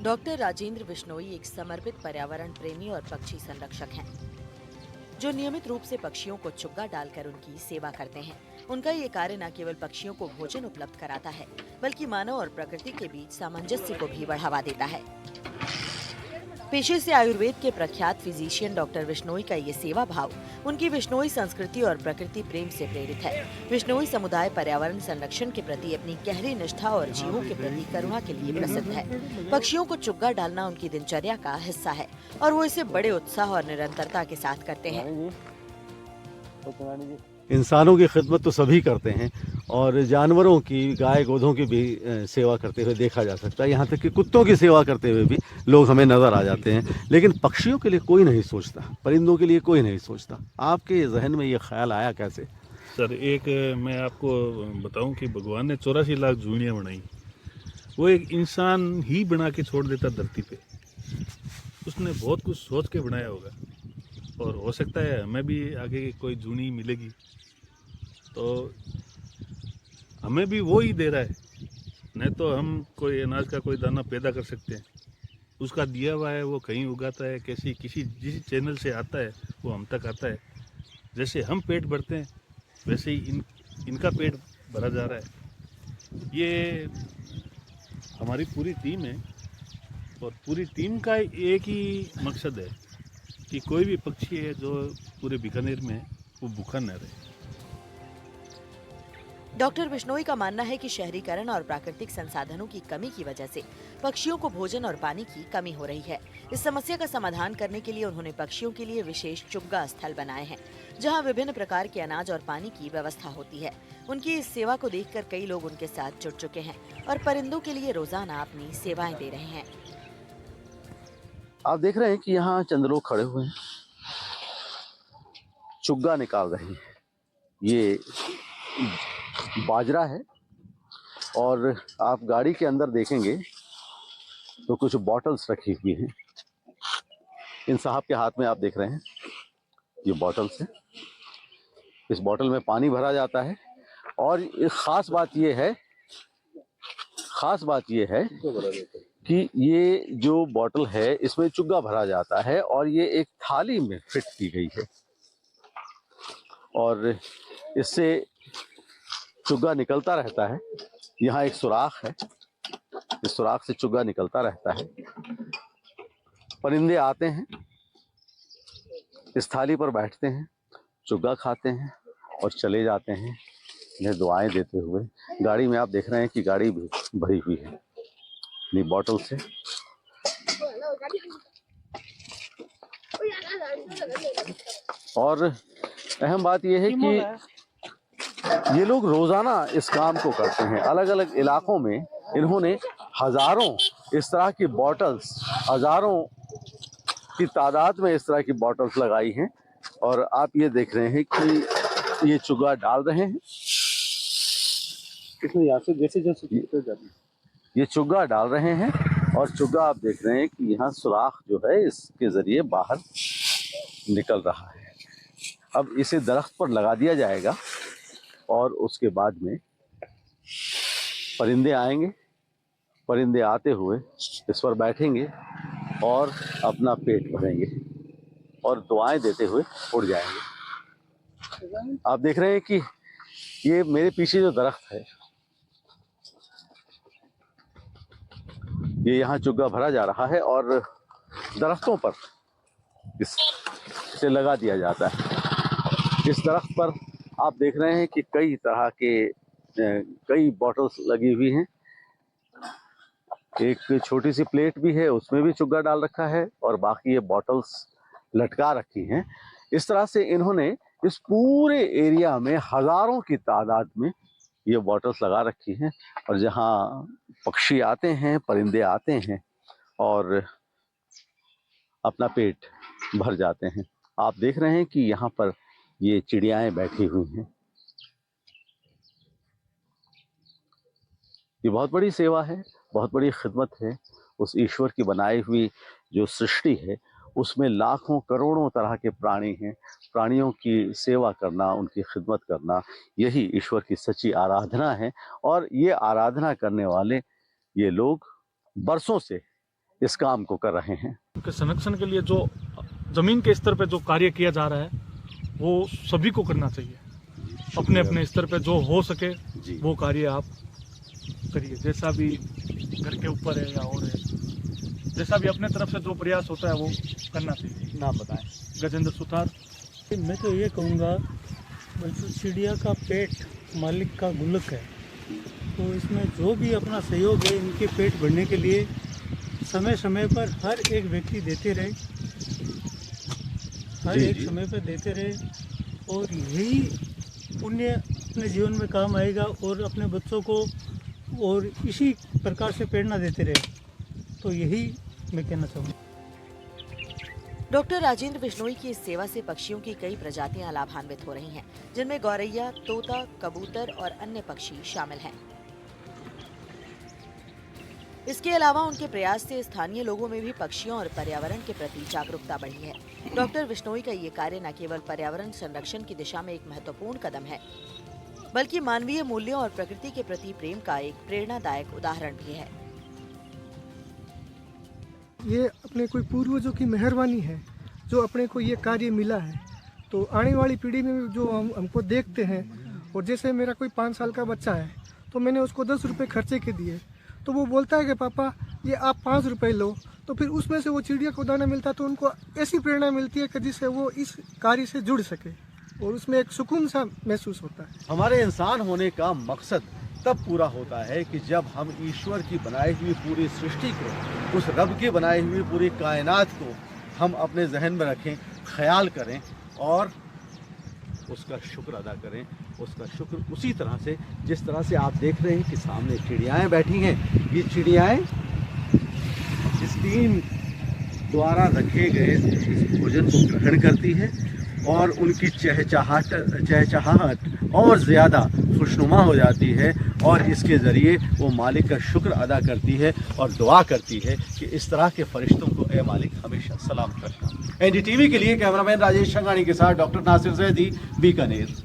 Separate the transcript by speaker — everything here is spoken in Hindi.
Speaker 1: डॉक्टर राजेंद्र बिश्नोई एक समर्पित पर्यावरण प्रेमी और पक्षी संरक्षक हैं, जो नियमित रूप से पक्षियों को चुग्गा डालकर उनकी सेवा करते हैं। उनका ये कार्य न केवल पक्षियों को भोजन उपलब्ध कराता है, बल्कि मानव और प्रकृति के बीच सामंजस्य को भी बढ़ावा देता है। पेशे से आयुर्वेद के प्रख्यात फिजिशियन डॉक्टर बिश्नोई का ये सेवा भाव उनकी बिश्नोई संस्कृति और प्रकृति प्रेम से प्रेरित है। बिश्नोई समुदाय पर्यावरण संरक्षण के प्रति अपनी गहरी निष्ठा और जीवों के प्रति करुणा के लिए प्रसिद्ध है। पक्षियों को चुग्गा डालना उनकी दिनचर्या का हिस्सा है और वो इसे बड़े उत्साह और निरंतरता के साथ करते हैं।
Speaker 2: इंसानों की खिदमत तो सभी करते हैं और जानवरों की, गाय गोधों की भी सेवा करते हुए देखा जा सकता है। यहाँ तक कि कुत्तों की सेवा करते हुए भी लोग हमें नज़र आ जाते हैं। लेकिन पक्षियों के लिए कोई नहीं सोचता, परिंदों के लिए कोई नहीं सोचता। आपके जहन में ये ख्याल आया कैसे?
Speaker 3: सर, एक मैं आपको बताऊं कि भगवान ने 84 लाख जूनियाँ बनाई, वो एक इंसान ही बना के छोड़ देता धरती पे। उसने बहुत कुछ सोच के बनाया होगा और हो सकता है हमें भी आगे कोई जूनी मिलेगी तो हमें भी वो ही दे रहा है। नहीं तो हम कोई अनाज का कोई दाना पैदा कर सकते हैं, उसका दिया हुआ है, वो कहीं उगाता है, किसी जिस चैनल से आता है वो हम तक आता है। जैसे हम पेट भरते हैं वैसे ही इनका पेट भरा जा रहा है। ये हमारी पूरी टीम है और पूरी टीम का एक ही मकसद है कि कोई भी पक्षी है जो पूरे बीकानेर में वो भूखा न रहे।
Speaker 1: डॉक्टर बिश्नोई का मानना है कि शहरीकरण और प्राकृतिक संसाधनों की कमी की वजह से पक्षियों को भोजन और पानी की कमी हो रही है। इस समस्या का समाधान करने के लिए उन्होंने पक्षियों के लिए विशेष चुग्गा स्थल बनाए हैं, जहां विभिन्न प्रकार के अनाज और पानी की व्यवस्था होती है। उनकी इस सेवा को देखकर कई लोग उनके साथ जुड़ चुके हैं और परिंदों के लिए रोजाना अपनी सेवाएं दे रहे हैं।
Speaker 2: आप देख रहे हैं कि यहाँ चंद लोग खड़े हुए हैं, चुग्गा निकाल रहे हैं। ये बाजरा है और आप गाड़ी के अंदर देखेंगे तो कुछ बॉटल्स रखी हुई हैं। इन साहब के हाथ में आप देख रहे हैं ये बॉटल्स हैं। इस बॉटल में पानी भरा जाता है और खास बात ये है कि ये जो बॉटल है इसमें चुग्गा भरा जाता है और ये एक थाली में फिट की गई है और इससे चुग्गा निकलता रहता है। यहाँ एक सुराख है, इस सुराख से चुग्गा निकलता रहता है। परिंदे आते हैं, इस थाली पर बैठते हैं, चुग्गा खाते हैं और चले जाते हैं, इन्हें दुआएं देते हुए। गाड़ी में आप देख रहे हैं कि गाड़ी भी भरी हुई है ये बॉटल से। और अहम बात यह है कि ये लोग रोजाना इस काम को करते हैं। अलग अलग इलाकों में इन्होंने हजारों इस तरह की बॉटल्स, हजारों की तादाद में इस तरह की बॉटल्स लगाई हैं और आप ये देख रहे हैं कि ये चुग्गा डाल रहे हैं। इसमें यहाँ से जैसे ये चुग्गा डाल रहे हैं और चुग्गा आप देख रहे हैं कि यहाँ सुराख जो है इसके जरिए बाहर निकल रहा है। अब इसे दरख्त पर लगा दिया जाएगा और उसके बाद में परिंदे आएंगे, परिंदे आते हुए इस पर बैठेंगे और अपना पेट भरेंगे और दुआएं देते हुए उड़ जाएंगे। आप देख रहे हैं कि ये मेरे पीछे जो दरख्त है ये यहाँ चुग्गा भरा जा रहा है और दरख्तों पर इसे लगा दिया जाता है। इस दरख्त पर आप देख रहे हैं कि कई तरह के कई बॉटल्स लगी हुई हैं। एक छोटी सी प्लेट भी है, उसमें भी चुग्गा डाल रखा है और बाकी ये बॉटल्स लटका रखी हैं। इस तरह से इन्होंने इस पूरे एरिया में हजारों की तादाद में ये बॉटल्स लगा रखी हैं और जहाँ पक्षी आते हैं, परिंदे आते हैं और अपना पेट भर जाते हैं। आप देख रहे हैं कि यहाँ पर ये चिड़ियाएं बैठी हुई हैं। ये बहुत बड़ी सेवा है, बहुत बड़ी खिदमत है। उस ईश्वर की बनाई हुई जो सृष्टि है उसमें लाखों करोड़ों तरह के प्राणी हैं। प्राणियों की सेवा करना, उनकी खिदमत करना, यही ईश्वर की सच्ची आराधना है। और ये आराधना करने वाले ये लोग बरसों से इस काम को कर रहे हैं।
Speaker 4: उनके संरक्षण के लिए जो जमीन के स्तर पे जो कार्य किया जा रहा है वो सभी को करना चाहिए। अपने अपने स्तर पे जो हो सके
Speaker 2: जी।
Speaker 4: वो कार्य आप करिए, जैसा भी घर के ऊपर है या और है, जैसा भी अपने तरफ से जो प्रयास होता है वो करना चाहिए।
Speaker 2: नाम बताएं।
Speaker 4: गजेंद्र सुतार।
Speaker 5: मैं तो ये कहूँगा तो चिड़िया का पेट मालिक का गुल्लक है, तो इसमें जो भी अपना सहयोग है इनके पेट भरने के लिए समय समय पर हर एक व्यक्ति देते रहे, हर एक समय पर देते रहे, और यही पुण्य अपने जीवन में काम आएगा और अपने बच्चों को और इसी प्रकार से प्रेरणा देते रहे। तो यही मैं कहना चाहूँगा।
Speaker 1: डॉक्टर राजेंद्र बिश्नोई की इस सेवा से पक्षियों की कई प्रजातियां लाभान्वित हो रही हैं, जिनमें गौरैया, तोता, कबूतर और अन्य पक्षी शामिल हैं। इसके अलावा उनके प्रयास से स्थानीय लोगों में भी पक्षियों और पर्यावरण के प्रति जागरूकता बढ़ी है। डॉक्टर बिश्नोई का ये कार्य न केवल पर्यावरण संरक्षण की दिशा में एक महत्वपूर्ण कदम है, बल्कि मानवीय मूल्यों और प्रकृति के प्रति प्रेम का एक प्रेरणादायक उदाहरण भी है।
Speaker 6: ये अपने कोई पूर्वजों की मेहरबानी है जो अपने को ये कार्य मिला है। तो आने वाली पीढ़ी में जो हमको देखते हैं, और जैसे मेरा कोई 5 साल का बच्चा है तो मैंने उसको 10 रुपये खर्चे के दिए, तो वो बोलता है कि पापा ये आप 5 रुपये लो, तो फिर उसमें से वो चिड़िया को दाना मिलता है, तो उनको ऐसी प्रेरणा मिलती है कि जिससे वो इस कार्य से जुड़ सके और उसमें एक सुकून सा महसूस होता है।
Speaker 2: हमारे इंसान होने का मकसद तब पूरा होता है कि जब हम ईश्वर की बनाई हुई पूरी सृष्टि को, उस रब की बनाई हुई पूरी कायनात को हम अपने जहन में रखें, ख्याल करें और उसका शुक्र अदा करें। उसका शुक्र उसी तरह से, जिस तरह से आप देख रहे हैं कि सामने चिड़ियाएँ बैठी हैं। ये चिड़ियाएँ इस टीम द्वारा रखे गए इस भोजन को ग्रहण करती है और उनकी चहचहाहट और ज़्यादा खुशनुमा हो जाती है, और इसके ज़रिए वो मालिक का शुक्र अदा करती है और दुआ करती है कि इस तरह के फरिश्तों को ए मालिक हमेशा सलाम करना। NDTV के लिए कैमरामैन राजेश शंगानी के साथ डॉक्टर नासिर जैदी, बीकानेर।